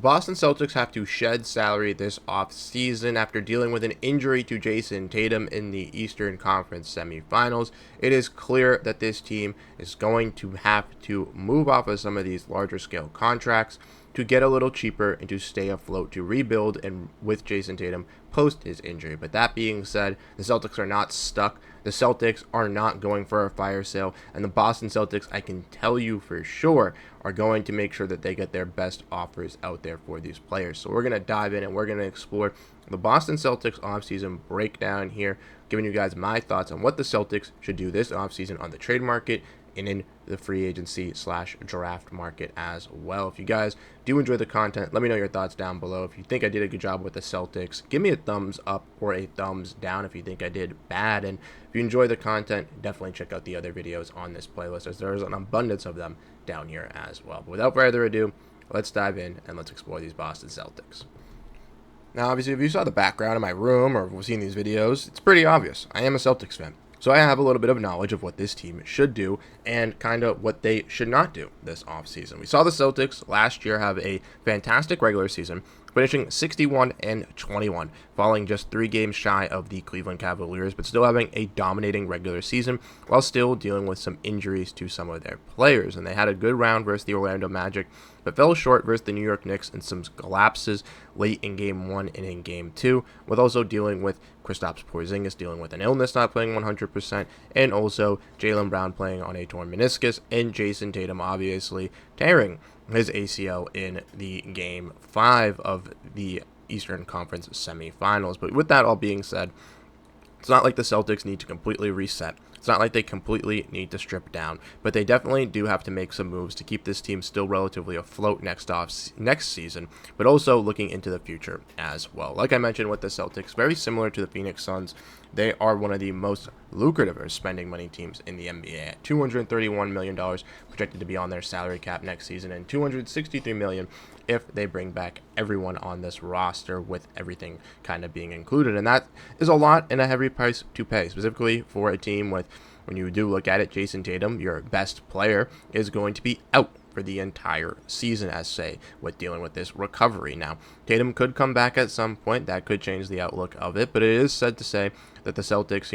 The Boston Celtics have to shed salary this offseason after dealing with an injury to Jason Tatum in the Eastern Conference semifinals. It is clear that this team is going to have to move off of some of these larger scale contracts to get a little cheaper and to stay afloat, to rebuild and with Jason Tatum post his injury. But that being said, the Celtics are not stuck. The Celtics are not going for a fire sale, and the Boston Celtics, I can tell you for sure, are going to make sure that they get their best offers out there for these players. So we're going to dive in and we're going to explore the Boston Celtics offseason breakdown here, giving you guys my thoughts on what the Celtics should do this offseason on the trade market and in the free agency / draft market as well. If you guys do enjoy the content, let me know your thoughts down below. If you think I did a good job with the Celtics, give me a thumbs up or a thumbs down if you think I did bad. And if you enjoy the content, definitely check out the other videos on this playlist, as there's an abundance of them down here as well. But without further ado, let's dive in and let's explore these Boston Celtics. Now, obviously, if you saw the background of my room or have seen these videos, it's pretty obvious. I am a Celtics fan. So I have a little bit of knowledge of what this team should do and kind of what they should not do this offseason. We saw the Celtics last year have a fantastic regular season, finishing 61-21, falling just 3 games shy of the Cleveland Cavaliers, but still having a dominating regular season while still dealing with some injuries to some of their players. And they had a good round versus the Orlando Magic, but fell short versus the New York Knicks in some collapses late in Game 1 and in Game 2, with also dealing with Kristaps Porzingis dealing with an illness, not playing 100%, and also Jaylen Brown playing on a torn meniscus, and Jason Tatum obviously tearing his ACL in the Game 5 of the Eastern Conference semifinals. But with that all being said, it's not like the Celtics need to completely reset. It's not like they completely need to strip down, but they definitely do have to make some moves to keep this team still relatively afloat next season, but also looking into the future as well. Like I mentioned with the Celtics, very similar to the Phoenix Suns, they are one of the most lucrative or spending money teams in the NBA at $231 million projected to be on their salary cap next season, and $263 million if they bring back everyone on this roster with everything kind of being included. And that is a lot and a heavy price to pay, specifically for a team with, when you do look at it, Jason Tatum, your best player, is going to be out for the entire season, as say, with dealing with this recovery. Now, Tatum could come back at some point. That could change the outlook of it, but it is said to say that the Celtics,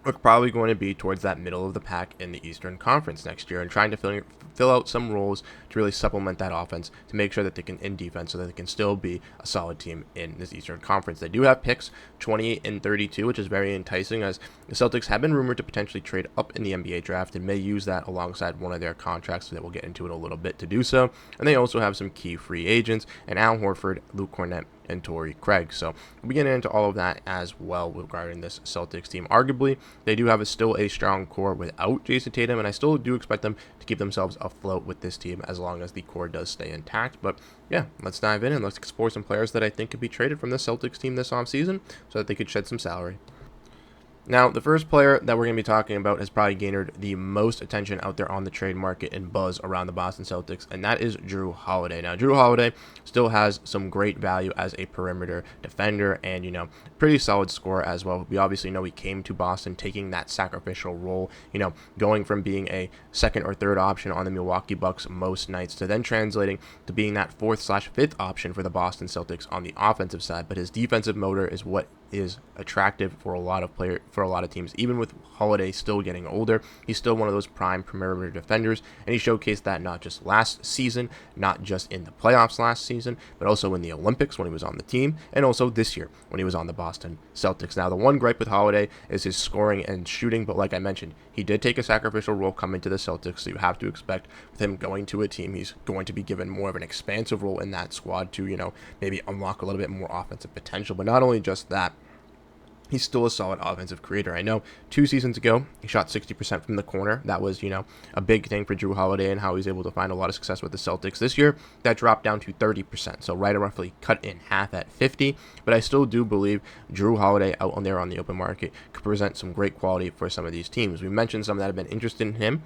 are probably going to be towards that middle of the pack in the Eastern Conference next year and trying to fill out some roles to really supplement that offense to make sure that they can, in defense, so that they can still be a solid team in this Eastern Conference. They do have picks 28 and 32, which is very enticing, as the Celtics have been rumored to potentially trade up in the NBA draft and may use that alongside one of their contracts that we'll get into in a little bit to do so. And they also have some key free agents and Al Horford, Luke Kornet, and Torrey Craig. So we'll be getting into all of that as well regarding this Celtics team. Arguably, they do have still a strong core without Jason Tatum, and I still do expect them to keep themselves afloat with this team as long as the core does stay intact. But yeah, let's dive in and let's explore some players that I think could be traded from the Celtics team this offseason so that they could shed some salary. Now, the first player that we're going to be talking about has probably garnered the most attention out there on the trade market and buzz around the Boston Celtics, and that is Jrue Holiday. Now, Jrue Holiday still has some great value as a perimeter defender and, pretty solid scorer as well. We obviously know he came to Boston taking that sacrificial role, going from being a second or third option on the Milwaukee Bucks most nights to then translating to being that 4th/5th option for the Boston Celtics on the offensive side. But his defensive motor is what is attractive for a lot of teams. Even with Holiday still getting older, he's still one of those prime perimeter defenders, and he showcased that not just last season, not just in the playoffs last season, but also in the Olympics when he was on the team, and also this year when he was on the Boston Celtics. Now, the one gripe with Holiday is his scoring and shooting, but like I mentioned, he did take a sacrificial role coming to the Celtics, so you have to expect with him going to a team, he's going to be given more of an expansive role in that squad to, maybe unlock a little bit more offensive potential. But not only just that, he's still a solid offensive creator. I know 2 seasons ago, he shot 60% from the corner. That was, a big thing for Jrue Holiday and how he's able to find a lot of success with the Celtics. This year, that dropped down to 30%, so right roughly cut in half at 50. But I still do believe Jrue Holiday out on there on the open market could present some great quality for some of these teams. We mentioned some that have been interested in him.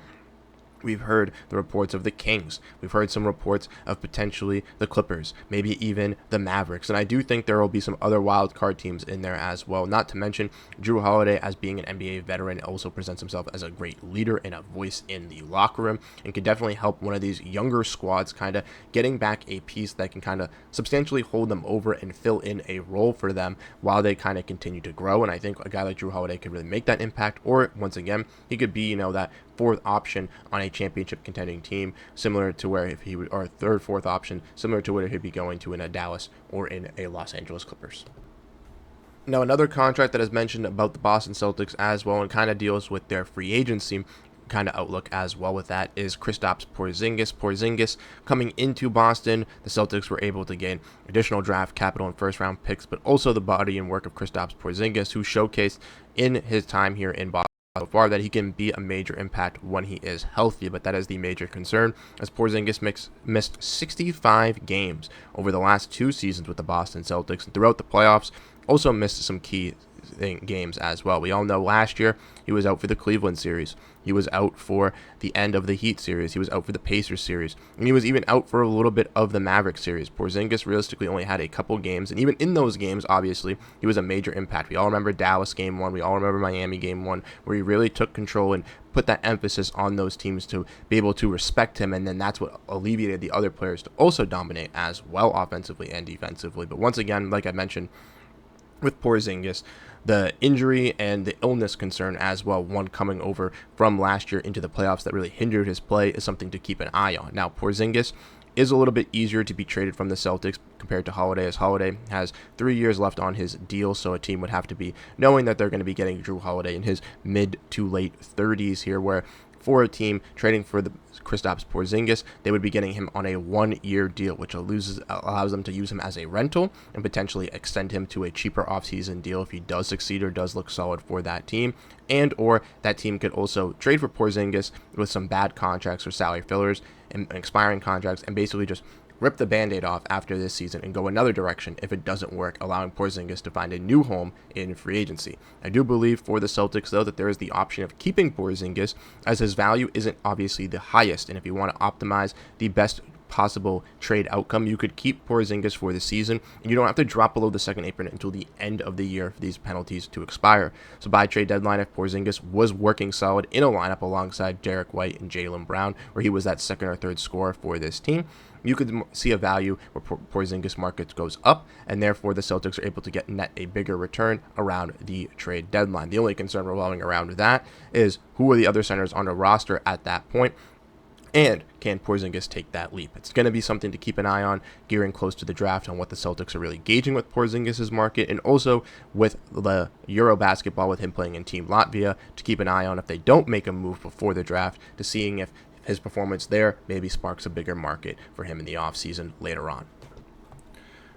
We've heard the reports of the Kings. We've heard some reports of potentially the Clippers, maybe even the Mavericks. And I do think there will be some other wild card teams in there as well. Not to mention, Jrue Holiday, as being an NBA veteran, also presents himself as a great leader and a voice in the locker room, and could definitely help one of these younger squads kind of getting back a piece that can kind of substantially hold them over and fill in a role for them while they kind of continue to grow. And I think a guy like Jrue Holiday could really make that impact, or once again, he could be, that fourth option on a championship contending team, similar to where if he would, or third, fourth option, similar to where he'd be going to in a Dallas or in a Los Angeles Clippers. Now, another contract that is mentioned about the Boston Celtics as well, and kind of deals with their free agency kind of outlook as well with that, is Kristaps Porzingis. Porzingis coming into Boston, the Celtics were able to gain additional draft capital and first round picks, but also the body and work of Kristaps Porzingis, who showcased in his time here in Boston so far that he can be a major impact when he is healthy, but that is the major concern, as Porzingis missed 65 games over the last 2 seasons with the Boston Celtics, and throughout the playoffs also missed some key games as well. We all know last year he was out for the Cleveland series, he was out for the end of the Heat series, he was out for the Pacers series, and he was even out for a little bit of the Mavericks series. Porzingis realistically only had a couple games, and even in those games, obviously, he was a major impact. We all remember Dallas game 1, we all remember Miami game 1, where he really took control and put that emphasis on those teams to be able to respect him, and then that's what alleviated the other players to also dominate as well, offensively and defensively. But once again, like I mentioned, with Porzingis, the injury and the illness concern as well, one coming over from last year into the playoffs that really hindered his play, is something to keep an eye on. Now, Porzingis is a little bit easier to be traded from the Celtics compared to Holiday, as Holiday has 3 years left on his deal, so a team would have to be knowing that they're going to be getting Jrue Holiday in his mid to late 30s here, where for a team trading for the Kristaps Porzingis, they would be getting him on a 1-year deal, which allows them to use him as a rental and potentially extend him to a cheaper offseason deal if he does succeed or does look solid for that team. And or that team could also trade for Porzingis with some bad contracts or salary fillers and expiring contracts, and basically just rip the Band-Aid off after this season and go another direction if it doesn't work, allowing Porzingis to find a new home in free agency. I do believe for the Celtics, though, that there is the option of keeping Porzingis, as his value isn't obviously the highest, and if you want to optimize the best possible trade outcome, you could keep Porzingis for the season, and you don't have to drop below the second apron until the end of the year for these penalties to expire. So by trade deadline, if Porzingis was working solid in a lineup alongside Derek White and Jaylen Brown, where he was that second or third scorer for this team, you could see a value where Porzingis market goes up, and therefore the Celtics are able to get net a bigger return around the trade deadline. The only concern revolving around that is who are the other centers on the roster at that point, and can Porzingis take that leap? It's going to be something to keep an eye on gearing close to the draft on what the Celtics are really gauging with Porzingis' market, and also with the Euro basketball with him playing in Team Latvia, to keep an eye on if they don't make a move before the draft, to seeing if his performance there maybe sparks a bigger market for him in the offseason later on.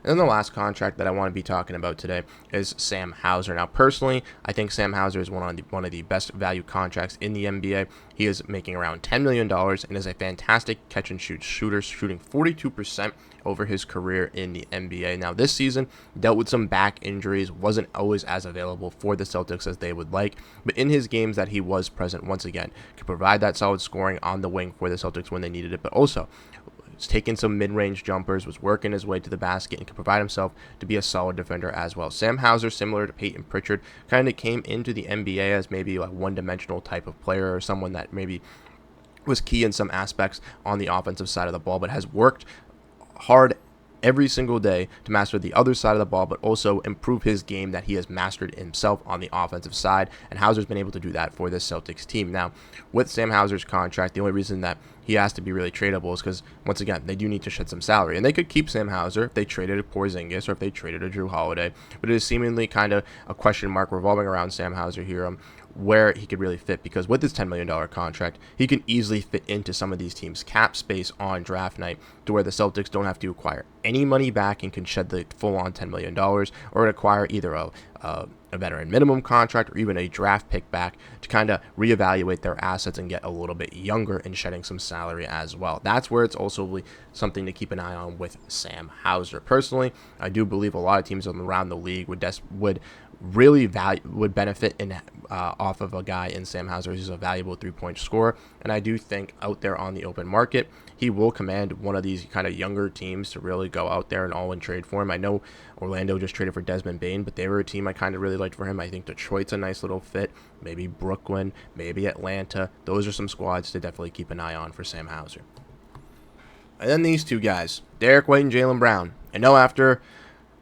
And then the last contract that I want to be talking about today is Sam Hauser. Now, personally, I think Sam Hauser is one of the best value contracts in the NBA. He is making around $10 million and is a fantastic catch-and-shoot shooter, shooting 42% over his career in the NBA. Now, this season, dealt with some back injuries, wasn't always as available for the Celtics as they would like, but in his games that he was present, once again, could provide that solid scoring on the wing for the Celtics when they needed it, but also was taking some mid-range jumpers, was working his way to the basket, and could provide himself to be a solid defender as well. Sam Hauser, similar to Peyton Pritchard, kind of came into the NBA as maybe a one-dimensional type of player, or someone that maybe was key in some aspects on the offensive side of the ball, but has worked hard every single day to master the other side of the ball, but also improve his game that he has mastered himself on the offensive side, and Hauser's been able to do that for this Celtics team. Now, with Sam Hauser's contract, the only reason that he has to be really tradable is because, once again, they do need to shed some salary, and they could keep Sam Hauser if they traded a Porzingis or if they traded a Jrue Holiday, but it is seemingly kind of a question mark revolving around Sam Hauser here, where he could really fit, because with his $10 million contract, he can easily fit into some of these teams' cap space on draft night, to where the Celtics don't have to acquire any money back and can shed the full-on $10 million, or acquire either a veteran minimum contract or even a draft pick back to kind of reevaluate their assets and get a little bit younger and shedding some salary as well. That's where it's also something to keep an eye on with Sam Hauser. Personally, I do believe a lot of teams around the league would really would benefit in off of a guy in Sam Hauser. He's a valuable 3-point scorer, and I do think out there on the open market, he will command one of these kind of younger teams to really go out there and all-in trade for him. I know Orlando just traded for Desmond Bane, but they were a team I kind of really liked for him. I think Detroit's a nice little fit. Maybe Brooklyn, maybe Atlanta. Those are some squads to definitely keep an eye on for Sam Hauser. And then these two guys, Derek White and Jaylen Brown. I know after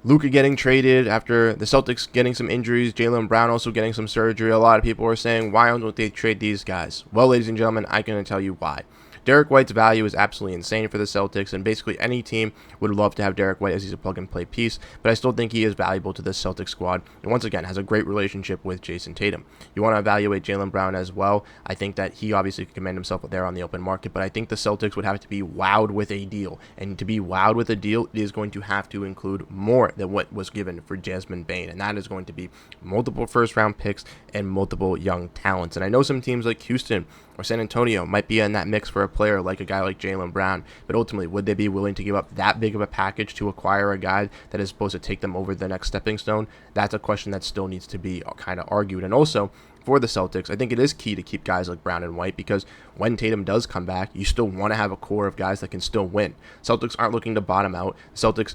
Luka getting traded, after the Celtics getting some injuries, Jaylen Brown also getting some surgery, a lot of people are saying, why don't they trade these guys? Well, ladies and gentlemen, I'm going to tell you why. Derek White's value is absolutely insane for the Celtics, and basically any team would love to have Derek White as he's a plug-and-play piece, but I still think he is valuable to this Celtics squad, and once again, has a great relationship with Jason Tatum. You want to evaluate Jaylen Brown as well. I think that he obviously could command himself there on the open market, but I think the Celtics would have to be wowed with a deal, and to be wowed with a deal, it is going to have to include more than what was given for Desmond Bane, and that is going to be multiple first-round picks and multiple young talents. And I know some teams like Houston or San Antonio might be in that mix for a player like a guy like Jaylen Brown, but ultimately, would they be willing to give up that big of a package to acquire a guy that is supposed to take them over the next stepping stone? That's a question that still needs to be kind of argued. And also, for the Celtics, I think it is key to keep guys like Brown and White, because when Tatum does come back, you still want to have a core of guys that can still win. Celtics aren't looking to bottom out. Celtics,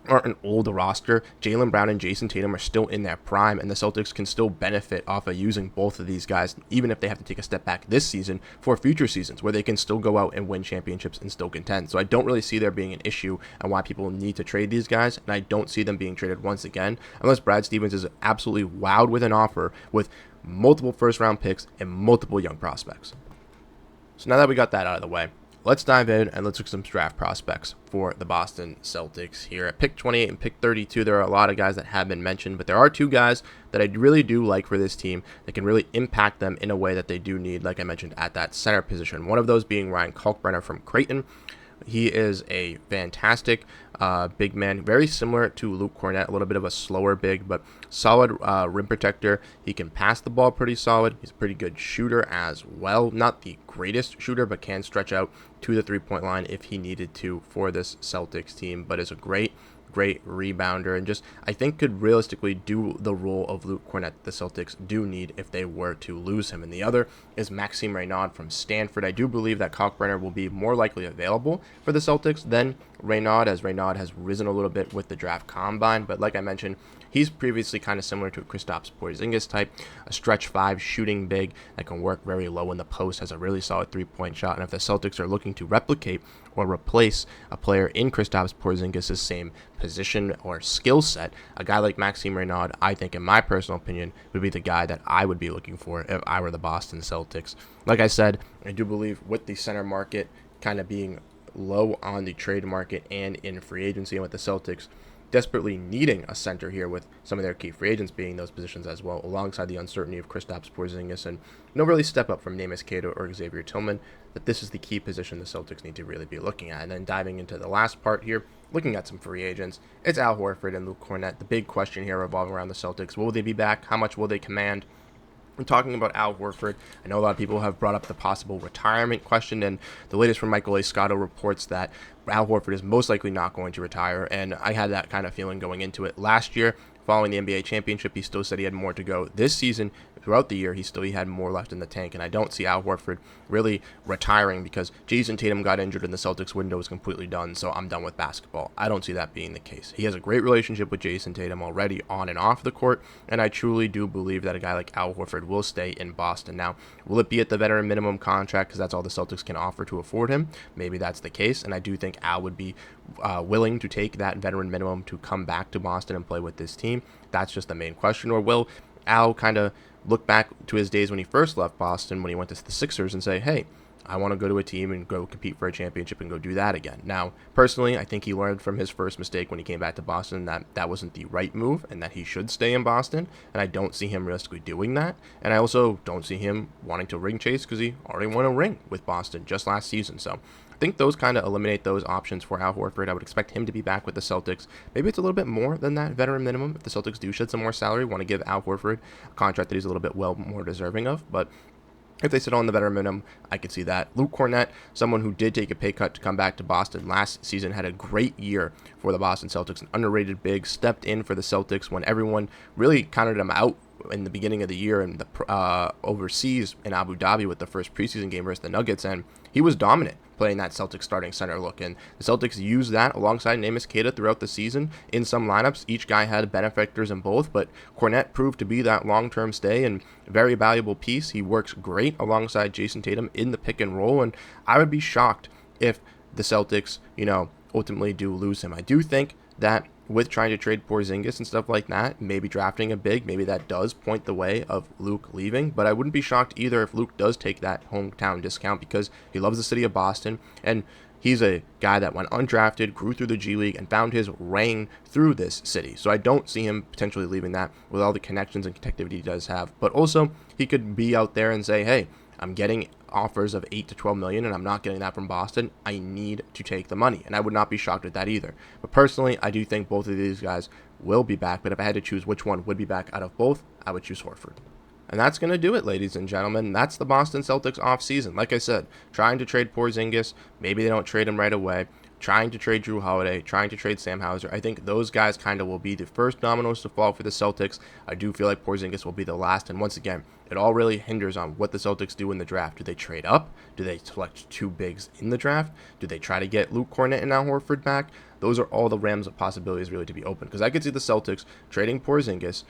aren't an old roster. Jaylen Brown and Jason Tatum are still in their prime, and the Celtics can still benefit off of using both of these guys, even if they have to take a step back this season for future seasons where they can still go out and win championships and still contend. So I don't really see there being an issue on why people need to trade these guys, and I don't see them being traded once again unless Brad Stevens is absolutely wowed with an offer with multiple first-round picks and multiple young prospects. So now that we got that out of the way, let's dive in and let's look at some draft prospects for the Boston Celtics here. At pick 28 and pick 32, there are a lot of guys that have been mentioned, but there are two guys that I really do like for this team that can really impact them in a way that they do need, like I mentioned, at that center position. One of those being Ryan Kalkbrenner from Creighton. He is a fantastic big man, very similar to Luke Kornet, a little bit of a slower big, but solid rim protector. He can pass the ball pretty solid. He's a pretty good shooter as well. Not the greatest shooter, but can stretch out to the three-point line if he needed to for this Celtics team, but is a great rebounder, and just I think could realistically do the role of Luke Kornet the Celtics do need if they were to lose him. And the other is Maxime Reynaud from Stanford. I do believe that Kalkbrenner will be more likely available for the Celtics than Reynaud, as Reynaud has risen a little bit with the draft combine, but like I mentioned, he's previously kind of similar to a Kristaps Porzingis type, a stretch 5 shooting big that can work very low in the post, has a really solid three-point shot, and if the Celtics are looking to replicate or replace a player in Kristaps Porzingis' same position or skill set, a guy like Maxime Reynaud, I think, in my personal opinion, would be the guy that I would be looking for if I were the Boston Celtics. Like I said, I do believe with the center market kind of being low on the trade market and in free agency, and with the Celtics desperately needing a center here with some of their key free agents being those positions as well, alongside the uncertainty of Kristaps Porzingis and no really step up from Neemias Queta or Xavier Tillman, that this is the key position the Celtics need to really be looking at. And then diving into the last part here, looking at some free agents, it's Al Horford and Luke Kornet. The big question here revolving around the Celtics, will they be back? How much will they command? I'm talking about Al Horford. I know a lot of people have brought up the possible retirement question, and the latest from Michael A. Scotto reports that Al Horford is most likely not going to retire, and I had that kind of feeling going into it. Last year, following the NBA championship, he still said he had more to go. This season, throughout the year, he had more left in the tank, and I don't see Al Horford really retiring because Jason Tatum got injured and the Celtics window is completely done, so I'm done with basketball. I don't see that being the case. He has a great relationship with Jason Tatum already on and off the court, and I truly do believe that a guy like Al Horford will stay in Boston. Now, will it be at the veteran minimum contract because that's all the Celtics can offer to afford him? Maybe that's the case, and I do think Al would be willing to take that veteran minimum to come back to Boston and play with this team. That's just the main question. Or will Al kind of look back to his days when he first left Boston, when he went to the Sixers, and say, hey, I want to go to a team and go compete for a championship and go do that again. Now, personally, I think he learned from his first mistake when he came back to Boston that that wasn't the right move and that he should stay in Boston, and I don't see him realistically doing that. And I also don't see him wanting to ring chase because he already won a ring with Boston just last season. So I think those kind of eliminate those options for Al Horford. I would expect him to be back with the Celtics. Maybe it's a little bit more than that veteran minimum. If the Celtics do shed some more salary, want to give Al Horford a contract that he's a little bit more deserving of. But If they sit on the better minimum, I could see that. Luke Cornett, someone who did take a pay cut to come back to Boston last season, had a great year for the Boston Celtics. An underrated big, stepped in for the Celtics when everyone really counted him out in the beginning of the year and the overseas in Abu Dhabi with the first preseason game versus the Nuggets, and he was dominant playing that Celtics starting center look. And the Celtics used that alongside Neemias Queta throughout the season in some lineups. Each guy had benefactors in both, but Cornett proved to be that long-term stay and very valuable piece. He works great alongside Jason Tatum in the pick and roll, and I would be shocked if the Celtics, ultimately do lose him. I do think that with trying to trade Porzingis and stuff like that, maybe drafting a big, maybe that does point the way of Luke leaving. But I wouldn't be shocked either if Luke does take that hometown discount because he loves the city of Boston, and he's a guy that went undrafted, grew through the G League, and found his reign through this city. So I don't see him potentially leaving that with all the connections and connectivity he does have. But also, he could be out there and say, hey, I'm getting offers of 8 to 12 million and I'm not getting that from Boston. I need to take the money, and I would not be shocked at that either. But personally, I do think both of these guys will be back, but if I had to choose which one would be back out of both, I would choose Horford. And that's going to do it, ladies and gentlemen. That's the Boston Celtics offseason. Like I said, trying to trade Porzingis, maybe they don't trade him right away. Trying to trade Drew Holiday, trying to trade Sam Hauser. I think those guys kind of will be the first dominoes to fall for the Celtics. I do feel like Porzingis will be the last. And once again, it all really hinders on what the Celtics do in the draft. Do they trade up? Do they select two bigs in the draft? Do they try to get Luke Cornett and Al Horford back? Those are all the realms of possibilities really to be open. Because I could see the Celtics trading Porzingis,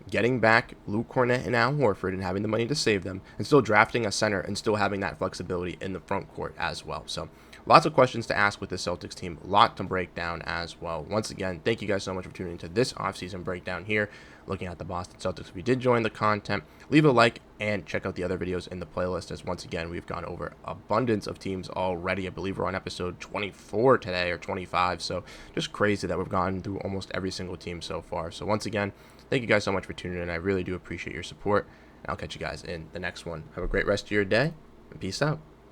getting back Luke Cornett and Al Horford and having the money to save them, and still drafting a center and still having that flexibility in the front court as well. So lots of questions to ask with the Celtics team, a lot to break down as well. Once again, thank you guys so much for tuning into this offseason breakdown here, looking at the Boston Celtics. If you did enjoy the content, leave a like and check out the other videos in the playlist, as once again, we've gone over abundance of teams already. I believe we're on episode 24 today, or 25, so just crazy that we've gone through almost every single team so far. So once again, thank you guys so much for tuning in. I really do appreciate your support, and I'll catch you guys in the next one. Have a great rest of your day, and peace out.